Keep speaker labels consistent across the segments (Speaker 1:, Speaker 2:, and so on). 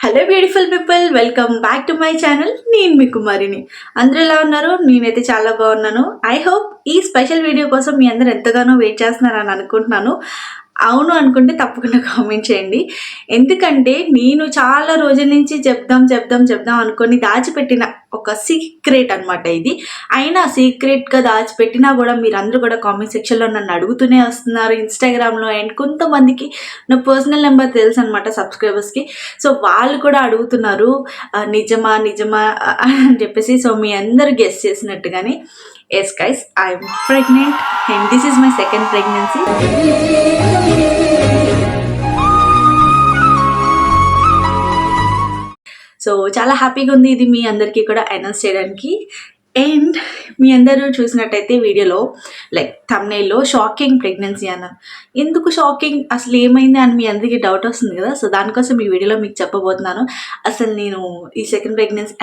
Speaker 1: Hello beautiful people, welcome back to my channel. నేను మీ కుమారిని. అందరూ ఎలా ఉన్నారు? నేనైతే చాలా బాగున్నాను. ఐ హోప్ ఈ స్పెషల్ వీడియో కోసం మీ అందరు ఎంతగానో వెయిట్ చేస్తున్నారని అనుకుంటున్నాను. అవును అనుకుంటే తప్పకుండా కామెంట్ చేయండి. ఎందుకంటే నేను చాలా రోజుల నుంచి చెప్దాం అనుకొని దాచిపెట్టిన ఒక సీక్రెట్ అనమాట ఇది. అయినా సీక్రెట్గా దాచిపెట్టినా కూడా మీరందరూ కూడా కామెంట్ సెక్షన్లో నన్ను అడుగుతూనే వస్తున్నారు ఇన్స్టాగ్రామ్లో. అండ్ కొంతమందికి నా పర్సనల్ నెంబర్ తెలుసు అనమాట సబ్స్క్రైబర్స్కి. సో వాళ్ళు కూడా అడుగుతున్నారు నిజమా నిజమా అని చెప్పేసి. సో మీ అందరూ గెస్ చేసినట్టుగానే yes guys, I'm pregnant and this is my second pregnancy. So చాలా హ్యాపీగా ఉంది ఇది మీ అందరికీ కూడా అనౌన్స్ చేయడానికి. అండ్ మీ అందరూ చూసినట్టయితే వీడియోలో లైక్ థంబ్నెయిల్లో షాకింగ్ ప్రెగ్నెన్సీ అన్నాను. ఎందుకు షాకింగ్, అసలు ఏమైంది అని మీ అందరికీ డౌట్ వస్తుంది కదా. సో దానికోసం ఈ వీడియోలో మీకు చెప్పబోతున్నాను. అసలు నేను ఈ సెకండ్ ప్రెగ్నెన్సీ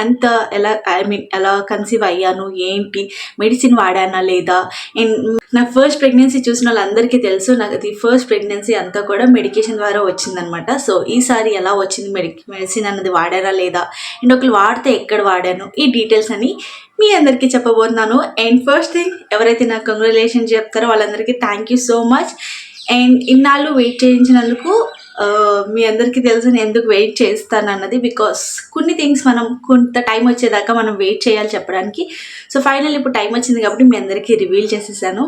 Speaker 1: ఎలా కన్సీవ్ అయ్యాను, ఏంటి, మెడిసిన్ వాడానా లేదా. అండ్ నా ఫస్ట్ ప్రెగ్నెన్సీ చూసిన వాళ్ళందరికీ తెలుసు, నాకు అది ఫస్ట్ ప్రెగ్నెన్సీ అంతా కూడా మెడికేషన్ ద్వారా వచ్చిందనమాట. సో ఈసారి ఎలా వచ్చింది, మెడిసిన్ అన్నది వాడారా లేదా, అండ్ ఒకరు వాడితే ఎక్కడ వాడాను, ఈ డీటెయిల్స్ అని మీ అందరికీ చెప్పబోతున్నాను. అండ్ ఫస్ట్ థింగ్, ఎవరైతే నాకు కంగ్రాచులేషన్ చెప్తారో వాళ్ళందరికీ thank you so much. And ఇన్నాళ్ళు వెయిట్ చేయించినందుకు మీ అందరికీ తెలుసు నేను ఎందుకు వెయిట్ చేస్తాను అన్నది. బికాస్ కొన్ని థింగ్స్ మనం కొంత టైం వచ్చేదాకా మనం వెయిట్ చేయాలి చెప్పడానికి. సో ఫైనల్ ఇప్పుడు టైం వచ్చింది కాబట్టి మీ అందరికీ రివీల్ చేసేసాను.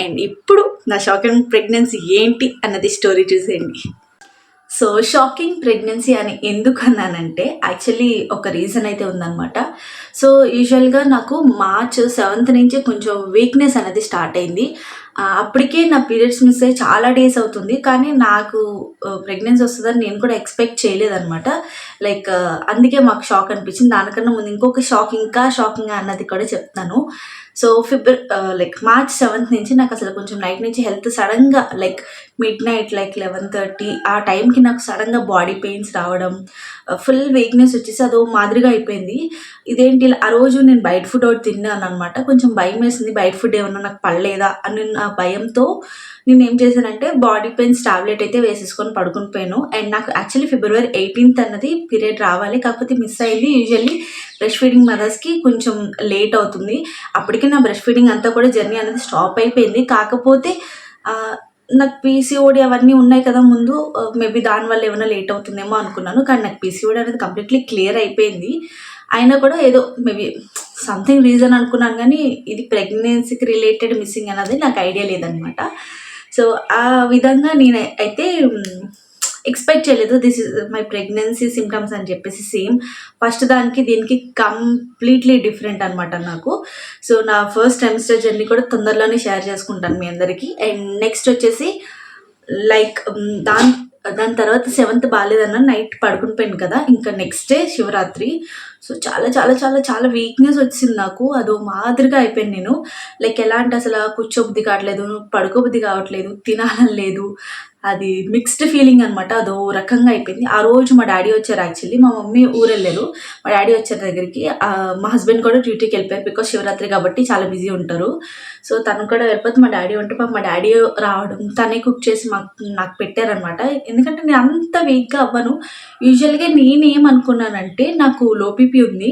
Speaker 1: అండ్ ఇప్పుడు నా షాకింగ్ ప్రెగ్నెన్సీ ఏంటి అన్నది స్టోరీ చూసేయండి. సో షాకింగ్ ప్రెగ్నెన్సీ అని ఎందుకు అన్నానంటే యాక్చువల్లీ ఒక రీజన్ అయితే ఉందన్నమాట. సో యూజువల్గా నాకు మార్చ్ 7th నుంచి కొంచెం వీక్నెస్ అనేది స్టార్ట్ అయింది. అప్పటికే నా పీరియడ్స్ మిస్ అయ్యి చాలా డేస్ అవుతుంది, కానీ నాకు ప్రెగ్నెన్సీ వస్తుందని నేను కూడా ఎక్స్పెక్ట్ చేయలేదన్నమాట. లైక్ అందుకే మాకు షాక్ అనిపించింది. దానికన్నా ముందు ఇంకొక షాకింగ్ అన్నది కూడా చెప్తాను. సో లైక్ మార్చ్ 7th నుంచి నాకు అసలు కొంచెం నైట్ నుంచి హెల్త్ సడన్గా లైక్ మిడ్ నైట్ లైక్ 11:30 ఆ టైంకి నాకు సడన్గా బాడీ పెయిన్స్ రావడం, ఫుల్ వీక్నెస్ వచ్చేసి అదో మాదిరిగా అయిపోయింది. ఇదేంటి, ఆ రోజు నేను బయట ఫుడ్ ఒకటి తిన్నాను అనమాట. కొంచెం భయం వేసింది, బయట ఫుడ్ ఏమన్నా నాకు పడలేదా అని ఆ భయంతో నేను ఏం చేశానంటే బాడీ పెయిన్స్ టాబ్లెట్ అయితే వేసేసుకొని పడుకుని పోయాను. అండ్ నాకు యాక్చువల్లీ February 18th అన్నది పీరియడ్ రావాలి, కాకపోతే మిస్ అయింది. యూజువల్లీ బ్రెస్ట్ ఫీడింగ్ మదర్స్కి కొంచెం లేట్ అవుతుంది. అప్పటికి నా బ్రెస్ట్ ఫీడింగ్ అంతా కూడా జర్నీ అనేది స్టాప్ అయిపోయింది. కాకపోతే నాకు PCOD అవన్నీ ఉన్నాయి కదా ముందు, మేబీ దానివల్ల ఏమైనా లేట్ అవుతుందేమో అనుకున్నాను. కానీ నాకు PCOD అనేది కంప్లీట్లీ క్లియర్ అయిపోయింది. అయినా కూడా ఏదో మేబీ సంథింగ్ రీజన్ అనుకున్నాను, కానీ ఇది ప్రెగ్నెన్సీకి రిలేటెడ్ మిస్సింగ్ అనేది నాకు ఐడియా లేదనమాట. సో ఆ విధంగా నేను అయితే ఎక్స్పెక్ట్ చేయలేదు this is my pregnancy symptoms అని చెప్పేసి. సేమ్ ఫస్ట్ దానికి దీనికి కంప్లీట్లీ డిఫరెంట్ అనమాట నాకు. సో నా ఫస్ట్ సెమిస్టర్ జర్నీ కూడా తొందరలోనే షేర్ చేసుకుంటాను మీ అందరికీ. అండ్ నెక్స్ట్ వచ్చేసి లైక్ దాని తర్వాత 7th బాగాలేదన్న నైట్ పడుకుని పోయాను కదా, ఇంకా నెక్స్ట్ డే శివరాత్రి. సో చాలా చాలా చాలా చాలా వీక్నెస్ వచ్చింది నాకు, అదో మాదిరిగా అయిపోయింది. నేను లైక్ ఎలా అంటే అసలు కూర్చోబుద్ధి కావట్లేదు, పడుకోబుద్ధి కావట్లేదు, తినాలని లేదు, అది మిక్స్డ్ ఫీలింగ్ అనమాట. అదో రకంగా అయిపోయింది. ఆ రోజు మా డాడీ వచ్చారు. యాక్చువల్లీ మా మమ్మీ ఊరు వెళ్ళారు, మా డాడీ వచ్చారు దగ్గరికి. మా హస్బెండ్ కూడా డ్యూటీకి వెళ్ళిపోయారు, బికాస్ శివరాత్రి కాబట్టి చాలా బిజీ ఉంటారు. సో తను కూడా వెళ్ళిపోతే మా డాడీ ఉంటే మా డాడీ రావడం, తనే కుక్ చేసి నాకు పెట్టారనమాట. ఎందుకంటే నేను అంత వీక్గా అవ్వను. యూజువల్గా నేనేమనుకున్నానంటే నాకు లో బీపీ ఉంది.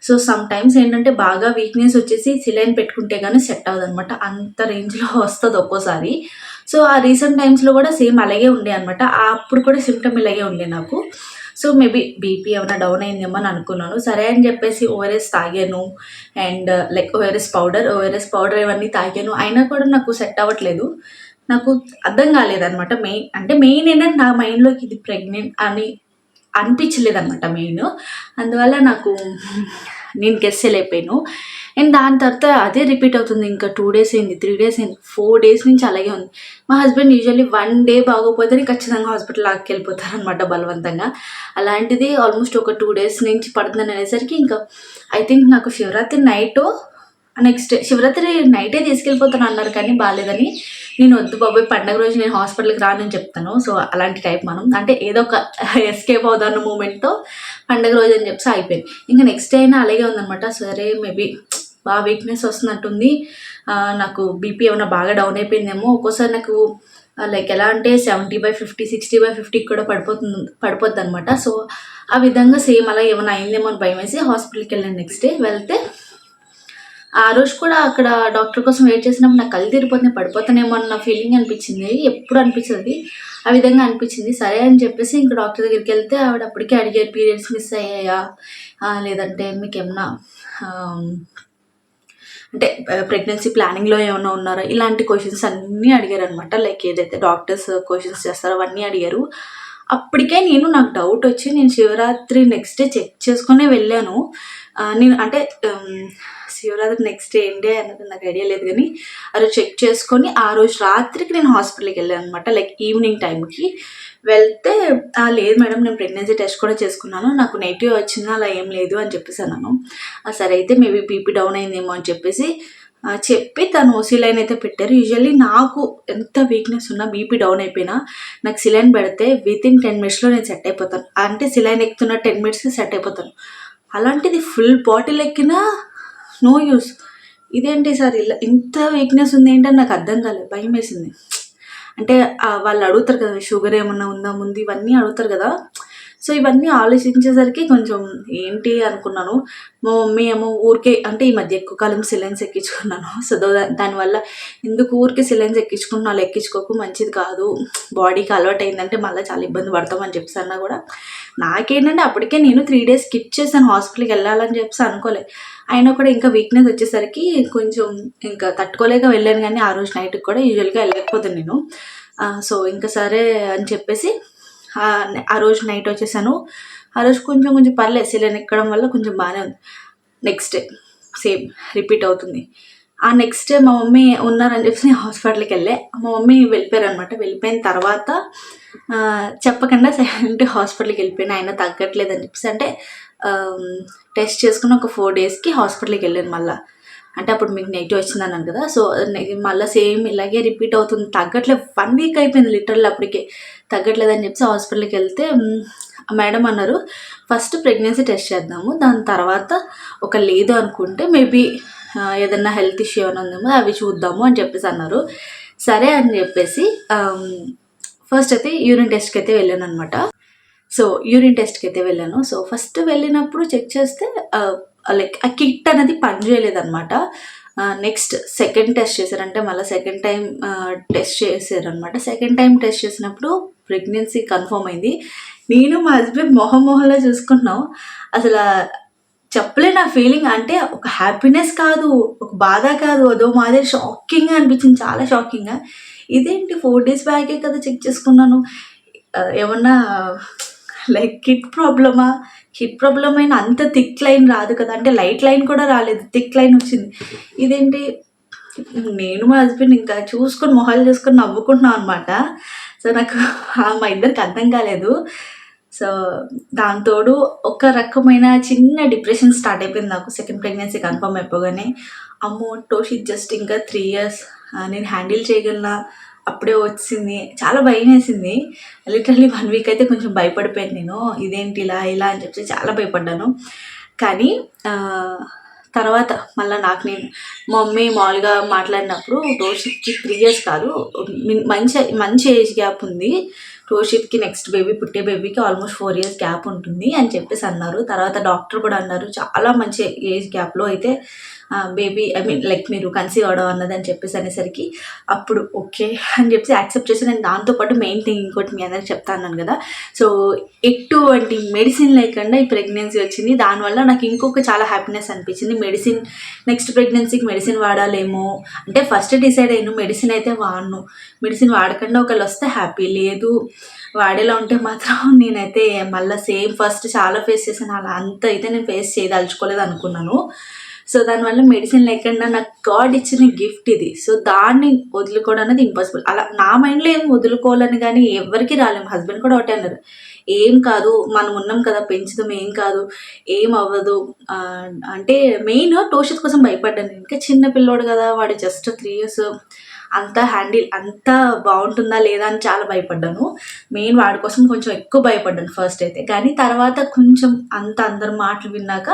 Speaker 1: సో సమ్ టైమ్స్ ఏంటంటే బాగా వీక్నెస్ వచ్చేసి సిలైన్ పెట్టుకుంటే కానీ సెట్ అవ్వదు అనమాట, అంత రేంజ్లో వస్తుంది ఒక్కోసారి. సో ఆ రీసెంట్ టైమ్స్లో కూడా సేమ్ అలాగే ఉండే అనమాట. అప్పుడు కూడా సిమ్టమ్ ఇలాగే ఉండే నాకు. సో మేబీ బీపీ ఏమైనా డౌన్ అయిందేమో అని అనుకున్నాను. సరే అని చెప్పేసి ఓఆర్ఎస్ తాగాను. అండ్ లైక్ ఓఆర్ఎస్ పౌడర్ ఇవన్నీ తాగాను. అయినా కూడా నాకు సెట్ అవ్వట్లేదు. నాకు అర్థం కాలేదనమాట. మెయిన్ ఏంటంటే నా మైండ్లోకి ఇది ప్రెగ్నెంట్ అని అనిపించలేదన్నమాట మెయిన్. అందువల్ల నేను గెస్ చేయలేకపోయాను. అండ్ దాని తర్వాత అదే రిపీట్ అవుతుంది. ఇంకా 2 days అయింది, 3 days అయింది, 4 days నుంచి అలాగే ఉంది. మా హస్బెండ్ యూజువల్లీ 1 day బాగోపోతేనే ఖచ్చితంగా హాస్పిటల్ లాక్కెళ్ళిపోతారనమాట బలవంతంగా. అలాంటిది ఆల్మోస్ట్ ఒక 2 days నుంచి పడుతుందని అనేసరికి ఇంకా ఐ థింక్ నాకు Shivaratri night next day Shivaratri నైటే తీసుకెళ్ళిపోతాను అన్నారు, కానీ బాగాలేదని నేను వద్దు బాబాయ్ పండగ రోజు నేను హాస్పిటల్కి రానని చెప్తాను. సో అలాంటి టైప్ మనం అంటే ఏదో ఒక ఎస్కేప్ అవుదాన్న మూమెంట్తో పండగ రోజు అని చెప్పి అయిపోయింది. ఇంకా నెక్స్ట్ డే అయినా అలాగే ఉందన్నమాట. సరే మేబీ బాగా వీక్నెస్ వస్తున్నట్టుంది, నాకు బీపీ ఏమైనా బాగా డౌన్ అయిపోయిందేమో. ఒక్కోసారి నాకు లైక్ ఎలా అంటే 70/50 60/50 కూడా పడిపోద్ది అనమాట. సో ఆ విధంగా సేమ్ అలా ఏమైనా అయిందేమో అని భయం వేసి హాస్పిటల్కి వెళ్ళాను. నెక్స్ట్ డే వెళ్తే ఆ రోజు కూడా అక్కడ డాక్టర్ కోసం వెయిట్ చేసినప్పుడు నాకు కళ్ళు తిరిగిపోతున్నాయి, పడిపోతానేమో అన్న ఫీలింగ్ అనిపించింది. ఎప్పుడు అనిపించదు, ఆ విధంగా అనిపించింది. సరే అని చెప్పేసి ఇంకా డాక్టర్ దగ్గరికి వెళ్తే ఆవిడ అప్పటికే అడిగారు, పీరియడ్స్ మిస్ అయ్యాయా, లేదంటే మీకు ఏమన్నా అంటే ప్రెగ్నెన్సీ ప్లానింగ్లో ఏమైనా ఉన్నారా, ఇలాంటి క్వశ్చన్స్ అన్నీ అడిగారు అనమాట. లైక్ ఏదైతే డాక్టర్స్ క్వశ్చన్స్ చేస్తారో అవన్నీ అడిగారు. అప్పటికే నాకు డౌట్ వచ్చి నేను శివరాత్రి నెక్స్ట్ డే చెక్ చేసుకునే వెళ్ళాను. నేను అంటే శివరాత్రి నెక్స్ట్ డే ఏంటి అన్నది నాకు ఐడియా లేదు, కానీ ఆ రోజు చెక్ చేసుకొని ఆ రోజు రాత్రికి నేను హాస్పిటల్కి వెళ్ళాను అనమాట. లైక్ ఈవినింగ్ టైంకి వెళ్తే లేదు మేడం, నేను ప్రెగ్నెన్సీ టెస్ట్ కూడా చేసుకున్నాను, నాకు నెగిటివ్ వచ్చిందా అలా ఏం లేదు అని చెప్పేసి అన్నాను. సరే అయితే మేబీ బీపీ డౌన్ అయిందేమో అని చెప్పేసి చెప్పి తను సిలైన్ అయితే పెట్టారు. యూజువల్లీ నాకు ఎంత వీక్నెస్ ఉన్నా బీపీ డౌన్ అయిపోయినా నాకు సిలైన్ పెడితే వితిన్ 10 minutesలో నేను సెట్ అయిపోతాను. అంటే సిలైన్ ఎక్కుతున్న 10 minutesకి సెట్ అయిపోతాను. అలాంటిది ఫుల్ బాటిల్ ఎక్కినా నో యూస్. ఇదేంటి సార్ ఇలా ఇంత వీక్నెస్ ఉంది ఏంటని నాకు అర్థం కాలేదు, భయం వేసింది. అంటే వాళ్ళు అడుగుతారు కదా షుగర్ ఏమన్నా ఉందా ముందు, ఇవన్నీ అడుగుతారు కదా. సో ఇవన్నీ ఆలోచించేసరికి కొంచెం ఏంటి అనుకున్నాను. మా మమ్మీ ఏమో ఊరికే, అంటే ఈ మధ్య ఎక్కువ కాలం సిలైన్స్ ఎక్కించుకున్నాను. సో దానివల్ల ఎందుకు ఊరికే సిలైన్స్ ఎక్కించుకుంటున్నా, ఎక్కించుకోకు, మంచిది కాదు, బాడీకి అలవాటు అయిందంటే మళ్ళీ చాలా ఇబ్బంది పడతామని చెప్పేసి అన్నా కూడా నాకేంటంటే అప్పటికే నేను 3 days స్కిప్ చేశాను హాస్పిటల్కి వెళ్ళాలని చెప్పేసి అనుకోలే. అయినా కూడా ఇంకా వీక్నెస్ వచ్చేసరికి కొంచెం ఇంకా తట్టుకోలేక వెళ్ళాను. కానీ ఆ రోజు నైట్కి కూడా యూజువల్గా వెళ్ళకపోతాను నేను. సో ఇంకా సరే అని చెప్పేసి ఆ రోజు నైట్ వచ్చేసాను. ఆ రోజు కొంచెం పర్లేదు, సిలిండర్ ఎక్కడం వల్ల కొంచెం బాగానే ఉంది. నెక్స్ట్ డే సేమ్ రిపీట్ అవుతుంది. ఆ నెక్స్ట్ డే మా మమ్మీ ఉన్నారని చెప్పి నేను హాస్పిటల్కి వెళ్ళే. మా మమ్మీ వెళ్ళిపోయారు అనమాట. వెళ్ళిపోయిన తర్వాత చెప్పకుండా సైలెంట్ హాస్పిటల్కి వెళ్ళిపోయినా, అయినా తగ్గట్లేదని చెప్పేసి అంటే టెస్ట్ చేసుకుని ఒక 4 daysకి హాస్పిటల్కి వెళ్ళాను మళ్ళీ. అంటే అప్పుడు మీకు నెగిటివ్ వచ్చిందన్నాను కదా. సో మళ్ళీ సేమ్ ఇలాగే రిపీట్ అవుతుంది, తగ్గట్లేదు. 1 week అయిపోయింది లిటరల్, అప్పటికే తగ్గట్లేదని చెప్పి హాస్పిటల్కి వెళ్తే మేడం అన్నారు, ఫస్ట్ ప్రెగ్నెన్సీ టెస్ట్ చేద్దాము, దాని తర్వాత ఒక లేదు అనుకుంటే మేబీ ఏదన్నా హెల్త్ ఇష్యూ ఏమైనా ఉందేమో అవి చూద్దాము అని చెప్పేసి అన్నారు. సరే అని చెప్పేసి ఫస్ట్ అయితే యూరిన్ టెస్ట్కి అయితే వెళ్ళాను అనమాట. సో యూరిన్ టెస్ట్కి అయితే వెళ్ళాను. సో ఫస్ట్ వెళ్ళినప్పుడు చెక్ చేస్తే లైక్ ఆ కిట్ అనేది పనిచేయలేదన్నమాట. నెక్స్ట్ సెకండ్ టెస్ట్ చేశారంటే మళ్ళీ సెకండ్ టైం టెస్ట్ చేశారనమాట. సెకండ్ టైం టెస్ట్ చేసినప్పుడు ప్రెగ్నెన్సీ కన్ఫర్మ్ అయింది. నేను మా హస్బెండ్ మొహంలో చూసుకుంటున్నాం. అసలు చెప్పలేను ఆ ఫీలింగ్. అంటే ఒక హ్యాపీనెస్ కాదు, ఒక బాధ కాదు, అదో మాదిరి షాకింగ్గా అనిపించింది, చాలా షాకింగ్గా. ఇదేంటి 4 days బ్యాకే కదా చెక్ చేసుకున్నాను, ఏమన్నా లైక్ కిట్ ప్రాబ్లమా? కిట్ ప్రాబ్లమ్ అయినా అంత థిక్ లైన్ రాదు కదా, అంటే లైట్ లైన్ కూడా రాలేదు, థిక్ లైన్ వచ్చింది. ఇదేంటి, నేను మా హస్బెండ్ ఇంకా చూసుకొని మొహాలు చూసుకొని నవ్వుకుంటున్నాం అనమాట. సో నాకు మా ఇద్దరికి అర్థం కాలేదు. సో దాంతోడు ఒక రకమైన చిన్న డిప్రెషన్ స్టార్ట్ అయిపోయింది నాకు సెకండ్ ప్రెగ్నెన్సీ కన్ఫర్మ్ అయిపోగానే. అమ్మో టోషిత్ జస్ట్ ఇంకా 3 years, నేను హ్యాండిల్ చేయగలనా, అప్పుడే వచ్చింది, చాలా భయం వేసింది. లిటరల్లీ 1 week అయితే కొంచెం భయపడిపోయాను నేను, ఇదేంటి ఇలా ఇలా అని చెప్పి చాలా భయపడ్డాను. కానీ తర్వాత మళ్ళీ నాకు నేను మా మమ్మీ మామూలుగా మాట్లాడినప్పుడు టోషిత్కి 3 years కాదు, మంచి ఏజ్ గ్యాప్ ఉంది, టోషిత్కి నెక్స్ట్ బేబీ పుట్టే బేబీకి ఆల్మోస్ట్ 4 years గ్యాప్ ఉంటుంది అని చెప్పేసి అన్నారు. తర్వాత డాక్టర్ కూడా అన్నారు చాలా మంచి ఏజ్ గ్యాప్లో అయితే బేబీ లైక్ మీరు కన్సీవ్ అవడం అన్నదని చెప్పేసి అనేసరికి అప్పుడు ఓకే అని చెప్పేసి యాక్సెప్ట్ చేసి, నేను దాంతోపాటు మెయిన్ థింగ్ ఇంకోటి మీ అందరికి చెప్తాను కదా. సో ఎటువంటి మెడిసిన్ లేకుండా ఈ ప్రెగ్నెన్సీ వచ్చింది. దానివల్ల నాకు ఇంకొక చాలా హ్యాపీనెస్ అనిపించింది. మెడిసిన్ నెక్స్ట్ ప్రెగ్నెన్సీకి మెడిసిన్ వాడాలేమో అంటే ఫస్ట్ డిసైడ్ అయ్యాను, మెడిసిన్ అయితే వాడను, మెడిసిన్ వాడకుండా ఒకళ్ళు వస్తే హ్యాపీ, లేదు వాడేలా ఉంటే మాత్రం నేనైతే మళ్ళీ సేమ్ ఫస్ట్ చాలా ఫేస్ చేశాను, అలా అంత అయితే నేను ఫేస్ చేయదలుచుకోలేదు అనుకున్నాను. సో దానివల్ల మెడిసిన్ లేకుండా నాకు గాడ్ ఇచ్చిన గిఫ్ట్ ఇది. సో దాన్ని వదులుకోవడం అనేది ఇంపాసిబుల్. అలా నా మైండ్లో ఏం వదులుకోవాలని కానీ ఎవరికి రాలేము. హస్బెండ్ కూడా ఒకటే అన్నారు, ఏం కాదు మనం ఉన్నాం కదా పెంచుదాం, ఏం కాదు, ఏం అవ్వదు. అంటే మెయిన్ టోషిత్ కోసం భయపడ్డాను. ఇంకా చిన్న పిల్లోడు కదా, వాడు జస్ట్ 3 years, అంతా అంతా బాగుంటుందా లేదా అని చాలా భయపడ్డాను. మెయిన్ వాడి కోసం కొంచెం ఎక్కువ భయపడ్డాను ఫస్ట్ అయితే. కానీ తర్వాత కొంచెం అందరి మాటలు విన్నాక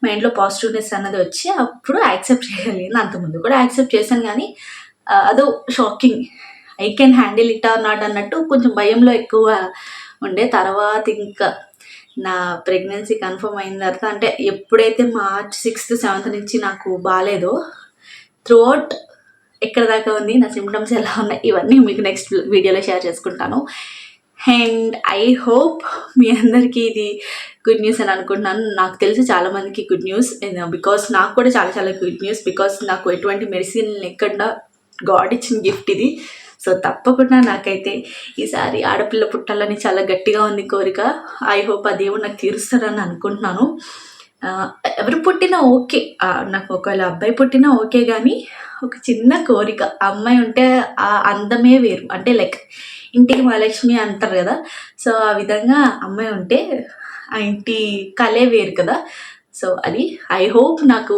Speaker 1: మైండ్లో పాజిటివ్నెస్ అన్నది వచ్చి అప్పుడు యాక్సెప్ట్ చేయగలిగాను. అంతకుముందు కూడా యాక్సెప్ట్ చేశాను, కానీ అదో shocking, I can handle it or not అన్నట్టు కొంచెం భయంలో ఎక్కువ ఉండే. తర్వాత ఇంకా నా ప్రెగ్నెన్సీ కన్ఫర్మ్ అయిన తర్వాత అంటే ఎప్పుడైతే మార్చ్ 6th 7th నుంచి నాకు బాగాలేదో త్రూఅవుట్ ఎక్కడ దాకా ఉంది, నా సిమ్టమ్స్ ఎలా ఉన్నాయి, ఇవన్నీ మీకు నెక్స్ట్ వీడియోలో షేర్ చేసుకుంటాను. అండ్ ఐ హోప్ మీ అందరికీ ఇది గుడ్ న్యూస్ అని అనుకుంటున్నాను. నాకు తెలిసి చాలామందికి గుడ్ న్యూస్, బికాస్ నాకు కూడా చాలా చాలా గుడ్ న్యూస్. బికాస్ నాకు ఎటువంటి మెడిసిన్ లేకుండా గాడ్ ఇచ్చిన గిఫ్ట్ ఇది. సో తప్పకుండా నాకైతే ఈసారి ఆడపిల్ల పుట్టాలని చాలా గట్టిగా ఉంది కోరిక. ఐ హోప్ ఆ దేవుడు నాకు తీరుస్తారని అనుకుంటున్నాను. ఎవరు పుట్టినా ఓకే, నాకు ఒకవేళ అబ్బాయి పుట్టినా ఓకే, కానీ ఒక చిన్న కోరిక, అమ్మాయి ఉంటే ఆ అందమే వేరు. అంటే లైక్ ఇంటికి మహాలక్ష్మి అంటారు కదా, సో ఆ విధంగా అమ్మాయి ఉంటే ఆ ఇంటి కలే వేరు కదా. సో అది ఐ హోప్ నాకు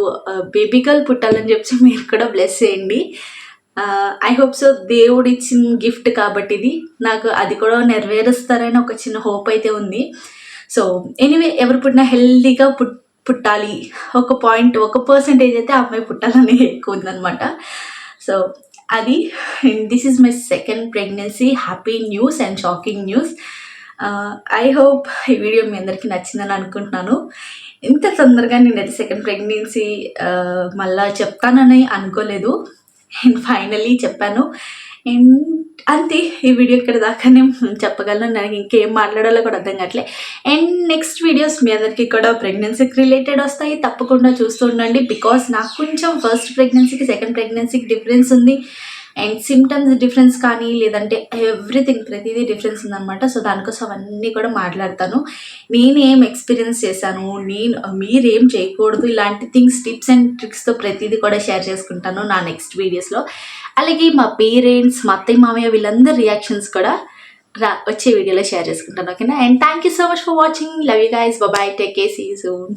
Speaker 1: బేబీ గర్ల్ పుట్టాలని చెప్పి మీరు కూడా బ్లెస్ చేయండి. ఐ హోప్ సో, దేవుడు ఇచ్చిన గిఫ్ట్ కాబట్టి ఇది నాకు అది కూడా నెరవేరుస్తారని ఒక చిన్న హోప్ అయితే ఉంది. సో ఎనీవే, ఎవరు పుట్టినా హెల్దీగా పుట్టాలి, ఒక పర్సెంటేజ్ అయితే అమ్మాయి పుట్టాలని ఎక్కువ ఉందనమాట. సో అది, this is my second pregnancy. Happy news and shocking news. I hope ఈ వీడియో మీ అందరికీ నచ్చిందని అనుకుంటున్నాను. ఇంత తొందరగా నేనైతే సెకండ్ ప్రెగ్నెన్సీ మళ్ళా చెప్తానని అనుకోలేదు. అండ్ ఫైనలీ చెప్పాను. అండ్ అంతే, ఈ వీడియో ఇక్కడ దాకానే చెప్పగలను. నాకు ఇంకేం మాట్లాడాలో కూడా అర్థం కావట్లే. అండ్ నెక్స్ట్ వీడియోస్ మీ అందరికీ కూడా ప్రెగ్నెన్సీకి రిలేటెడ్ వస్తాయి, తప్పకుండా చూస్తూ ఉండండి. బికాస్ నాకు కొంచెం ఫస్ట్ ప్రెగ్నెన్సీకి సెకండ్ ప్రెగ్నెన్సీకి డిఫరెన్స్ ఉంది. అండ్ సిమ్టమ్స్ డిఫరెన్స్ కానీ లేదంటే ఎవ్రీథింగ్ ప్రతిదీ డిఫరెన్స్ ఉందన్నమాట. సో దానికోసం అవన్నీ కూడా మాట్లాడతాను. నేనేం ఎక్స్పీరియన్స్ చేశాను, మీరేం చేయకూడదు, ఇలాంటి థింగ్స్, టిప్స్ అండ్ ట్రిక్స్తో ప్రతిదీ కూడా షేర్ చేసుకుంటాను నా నెక్స్ట్ వీడియోస్లో. అలాగే మా పేరెంట్స్, మా అత్తయ్య మామయ్య వీళ్ళందరి రియాక్షన్స్ కూడా వచ్చే వీడియోలో షేర్ చేసుకుంటాను. ఓకేనా? And thank you so much for watching. Love you guys. Bye. Take care. See you soon.